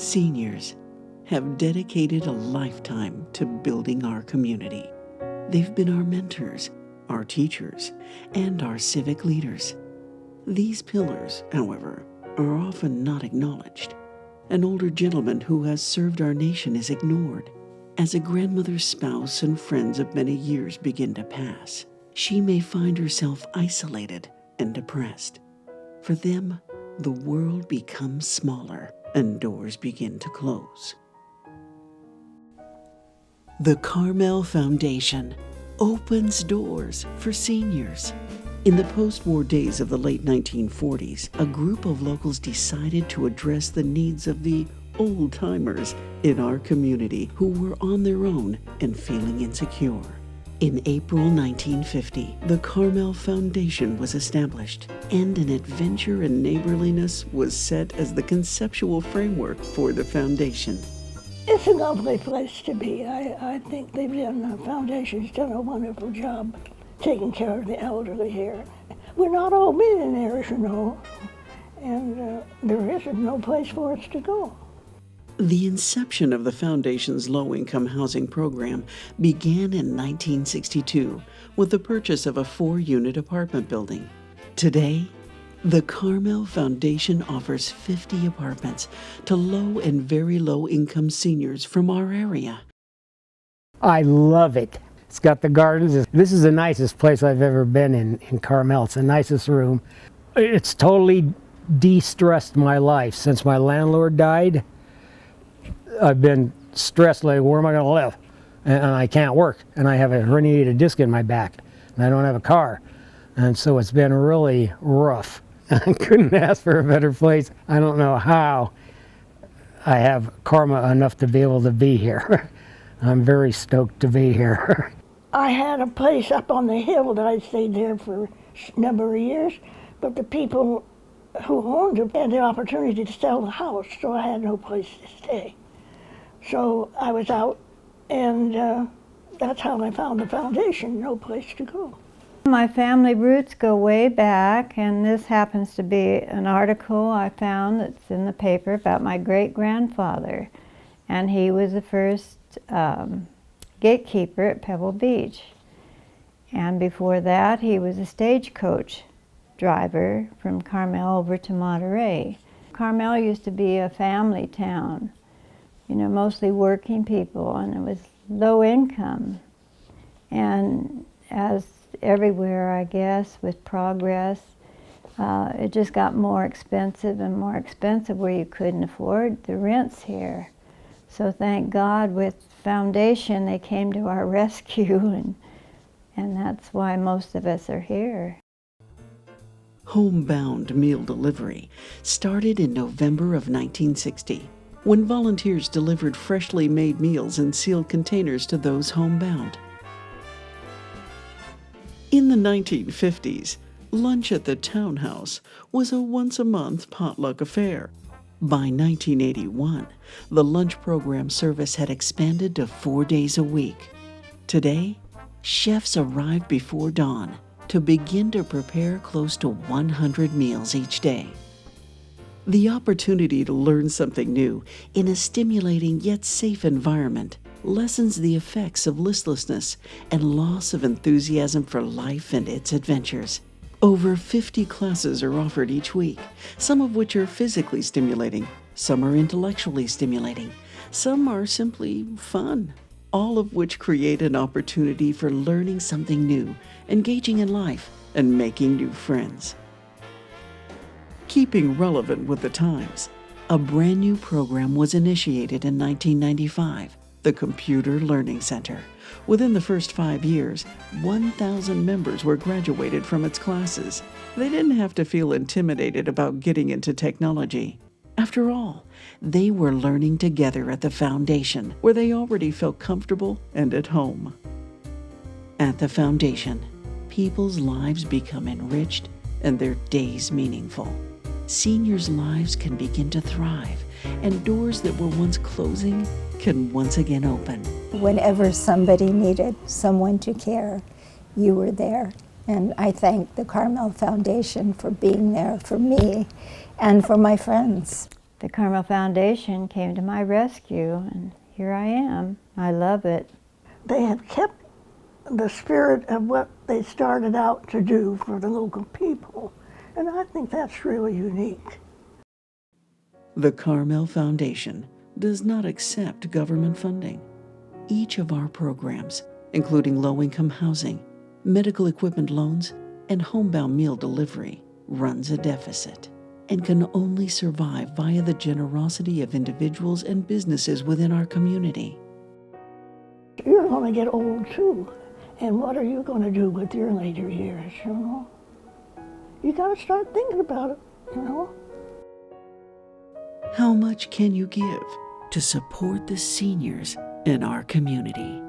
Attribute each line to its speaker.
Speaker 1: Seniors have dedicated a lifetime to building our community. They've been our mentors, our teachers, and our civic leaders. These pillars, however, are often not acknowledged. An older gentleman who has served our nation is ignored. As a grandmother's spouse and friends of many years begin to pass, she may find herself isolated and depressed. For them, the world becomes smaller and doors begin to close. The Carmel Foundation opens doors for seniors. In the post-war days of the late 1940s, a group of locals decided to address the needs of the old-timers in our community who were on their own and feeling insecure. In April 1950, the Carmel Foundation was established, and an adventure in neighborliness was set as the conceptual framework for the foundation.
Speaker 2: It's a lovely place to be. I think the foundation's done a wonderful job taking care of the elderly here. We're not all millionaires, you know, and there isn't no place for us to go.
Speaker 1: The inception of the Foundation's low-income housing program began in 1962 with the purchase of a 4-unit apartment building. Today, the Carmel Foundation offers 50 apartments to low and very low-income seniors from our area.
Speaker 3: I love it. It's got the gardens. This is the nicest place I've ever been in Carmel. It's the nicest room. It's totally de-stressed my life. Since my landlord died, I've been stressed, like, where am I going to live? And I can't work. And I have a herniated disc in my back. And I don't have a car. And so it's been really rough. I couldn't ask for a better place. I don't know how I have karma enough to be able to be here. I'm very stoked to be here.
Speaker 2: I had a place up on the hill that I stayed there for a number of years, but the people who owned it had the opportunity to sell the house, so I had no place to stay. So I was out, and that's how I found the foundation, no place to go.
Speaker 4: My family roots go way back, and this happens to be an article I found that's in the paper about my great-grandfather. And he was the first gatekeeper at Pebble Beach. And before that, he was a stagecoach driver from Carmel over to Monterey. Carmel used to be a family town, you know, mostly working people, and it was low income. And as everywhere, I guess, with progress, it just got more expensive and more expensive where you couldn't afford the rents here. So thank God with Foundation, they came to our rescue, and that's why most of us are here.
Speaker 1: Homebound meal delivery started in November of 1960, when volunteers delivered freshly made meals in sealed containers to those homebound. In the 1950s, lunch at the townhouse was a once-a-month potluck affair. By 1981, the lunch program service had expanded to 4 days a week. Today, chefs arrive before dawn to begin to prepare close to 100 meals each day. The opportunity to learn something new in a stimulating yet safe environment lessens the effects of listlessness and loss of enthusiasm for life and its adventures. Over 50 classes are offered each week, some of which are physically stimulating, some are intellectually stimulating, some are simply fun, all of which create an opportunity for learning something new, engaging in life, and making new friends. Keeping relevant with the times, a brand new program was initiated in 1995, the Computer Learning Center. Within the first 5 years, 1,000 members were graduated from its classes. They didn't have to feel intimidated about getting into technology. After all, they were learning together at the foundation, where they already felt comfortable and at home. At the foundation, people's lives become enriched and their days meaningful. Seniors' lives can begin to thrive, and doors that were once closing can once again open.
Speaker 5: Whenever somebody needed someone to care, you were there. And I thank the Carmel Foundation for being there for me and for my friends.
Speaker 4: the Carmel Foundation came to my rescue, and here I am. I love it.
Speaker 2: They have kept the spirit of what they started out to do for the local people, and I think that's really unique.
Speaker 1: The Carmel Foundation does not accept government funding. Each of our programs, including low-income housing, medical equipment loans, and homebound meal delivery, runs a deficit and can only survive via the generosity of individuals and businesses within our community.
Speaker 2: You're going to get old too, and what are you going to do with your later years, you know? You got to start thinking about it, you know?
Speaker 1: How much can you give to support the seniors in our community?